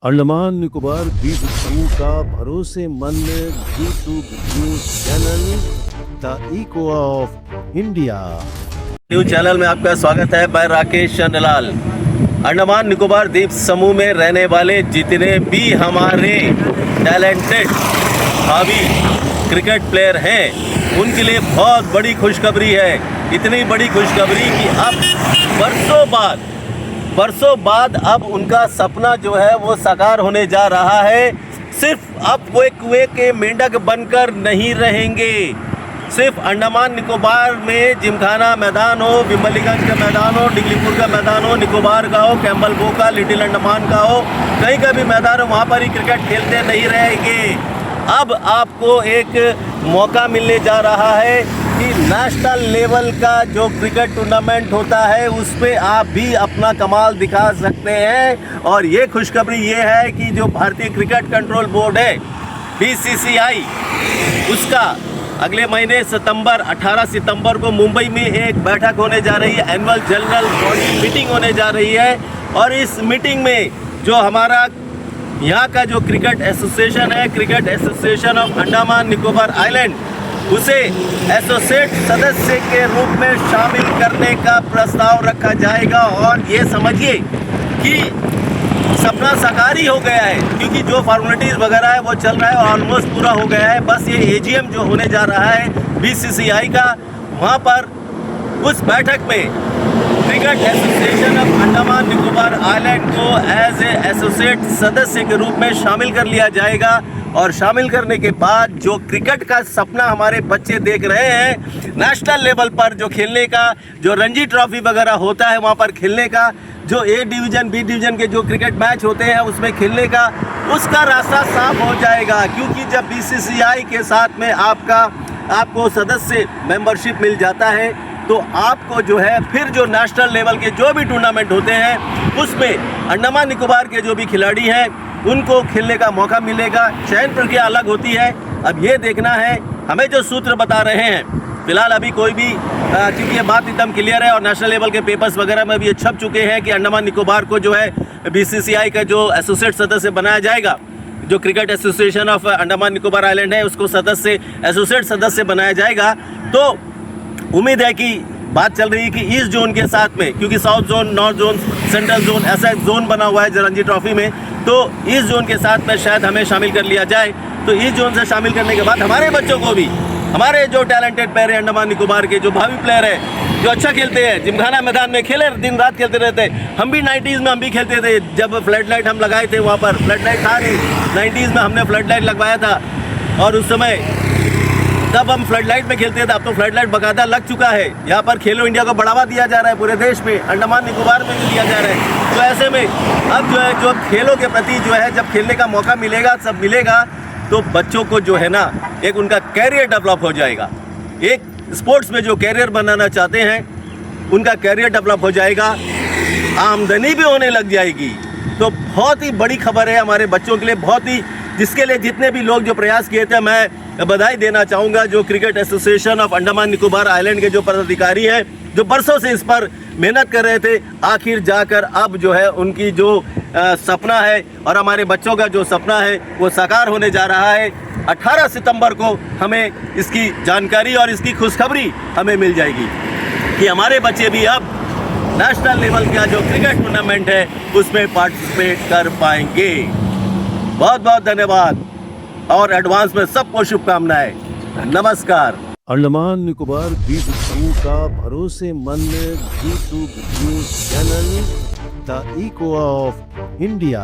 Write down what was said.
अंडमान निकोबार द्वीप समूह का भरोसेमंद YouTube news channel the eco of India news channel में आपका स्वागत है। मैं राकेश चंद्रलाल। अंडमान निकोबार द्वीप समूह में रहने वाले जितने भी हमारे टैलेंटेड भावी क्रिकेट प्लेयर हैं उनके लिए बहुत बड़ी खुशखबरी है। इतनी बड़ी खुशखबरी कि अब बरसों बाद अब उनका सपना जो है वो साकार होने जा रहा है। सिर्फ अब वो कुएं के मेंढक बनकर नहीं रहेंगे। सिर्फ अंडमान निकोबार में जिमखाना मैदान हो, विमलीगंज का मैदान हो, डिगलीपुर का मैदान हो, निकोबार का हो, कैम्बल बो का, लिटिल अंडमान का हो, कहीं का भी मैदान हो, वहाँ पर ही क्रिकेट खेलते नहीं रहेंगे। अब आपको एक मौका मिलने जा रहा है कि नेशनल लेवल का जो क्रिकेट टूर्नामेंट होता है उस पर आप भी अपना कमाल दिखा सकते हैं। और ये खुशखबरी ये है कि जो भारतीय क्रिकेट कंट्रोल बोर्ड है BCCI, उसका अगले महीने 18 सितंबर को मुंबई में एक बैठक होने जा रही है। एनुअल जनरल बॉडी मीटिंग होने जा रही है। और इस मीटिंग में जो हमारा यहाँ का जो क्रिकेट एसोसिएशन है, cricket association of Andaman Nicobar island, उसे एसोसिएट सदस्य के रूप में शामिल करने का प्रस्ताव रखा जाएगा। और ये समझिए कि सपना साकार ही हो गया है, क्योंकि जो फॉर्मेलिटीज़ वगैरह है वो चल रहा है और ऑलमोस्ट पूरा हो गया है। बस ये AGM जो होने जा रहा है BCCI का, वहाँ पर उस बैठक में cricket association of Andaman Nicobar island को एज ए एसोसिएट सदस्य के रूप में शामिल कर लिया जाएगा। और शामिल करने के बाद जो क्रिकेट का सपना हमारे बच्चे देख रहे हैं, नेशनल लेवल पर जो खेलने का, जो रणजी ट्रॉफी वगैरह होता है वहाँ पर खेलने का, जो A डिवीज़न B डिवीज़न के जो क्रिकेट मैच होते हैं उसमें खेलने का, उसका रास्ता साफ हो जाएगा। क्योंकि जब BCCI के साथ में आपको सदस्य मेंबरशिप मिल जाता है तो आपको जो है फिर जो नेशनल लेवल के जो भी टूर्नामेंट होते हैं उसमें अंडमान निकोबार के जो भी खिलाड़ी हैं उनको खेलने का मौका मिलेगा। चयन प्रक्रिया अलग होती है। अब ये देखना है, हमें जो सूत्र बता रहे हैं फिलहाल अभी कोई भी, क्योंकि ये बात एकदम क्लियर है और नेशनल लेवल के पेपर्स वगैरह में भी ये छप चुके हैं कि अंडमान निकोबार को जो है BCCI का जो एसोसिएट सदस्य बनाया जाएगा। जो cricket association of Andaman Nicobar island है उसको एसोसिएट सदस्य बनाया जाएगा। तो उम्मीद है कि बात चल रही है कि ईस्ट जोन के साथ में, क्योंकि south zone, north zone, central zone, ऐसा एक जोन बना हुआ है रणजी ट्रॉफी में, तो ईस्ट जोन के साथ में शायद हमें शामिल कर लिया जाए। तो ईस्ट जोन से शामिल करने के बाद हमारे बच्चों को भी, हमारे जो टैलेंटेड प्लेयर हैं अंडमान निकोबार के, जो भावी प्लेयर हैं, जो अच्छा खेलते हैं, जिमखाना मैदान में खेले, दिन रात खेलते रहते। हम भी 90s में हम भी खेलते थे। जब फ्लड लाइट हम लगाए थे, वहाँ पर फ्लड लाइट था नहीं, 90s में हमने फ्लड लाइट लगवाया था। और उस समय तब हम फ्लड लाइट में खेलते थे। अब तो फ्लड लाइट बाकायदा लग चुका है। यहाँ पर खेलो इंडिया को बढ़ावा दिया जा रहा है पूरे देश में, अंडमान निकोबार में भी दिया जा रहा है। तो ऐसे में अब जो है, जो खेलों के प्रति जो है, जब खेलने का मौका मिलेगा, सब मिलेगा, तो बच्चों को जो है ना एक उनका कैरियर डेवलप हो जाएगा। एक स्पोर्ट्स में जो कैरियर बनाना चाहते हैं उनका कैरियर डेवलप हो जाएगा, आमदनी भी होने लग जाएगी। तो बहुत ही बड़ी खबर है हमारे बच्चों के लिए, बहुत ही, जिसके लिए जितने भी लोग जो प्रयास किए थे, मैं बधाई देना चाहूँगा। जो cricket association of Andaman Nicobar island के जो पदाधिकारी हैं, जो बरसों से इस पर मेहनत कर रहे थे, आखिर जाकर अब जो है उनकी जो सपना है और हमारे बच्चों का जो सपना है वो साकार होने जा रहा है। 18 सितंबर को हमें इसकी जानकारी और इसकी खुशखबरी हमें मिल जाएगी कि हमारे बच्चे भी अब नेशनल लेवल का जो क्रिकेट टूर्नामेंट है उसमें पार्टिसिपेट कर पाएंगे। बहुत बहुत धन्यवाद और एडवांस में सबको शुभकामनाएं। नमस्कार। अंडमान निकोबार द्वीप समूह का भरोसेमंद YouTube news channel the eco of India.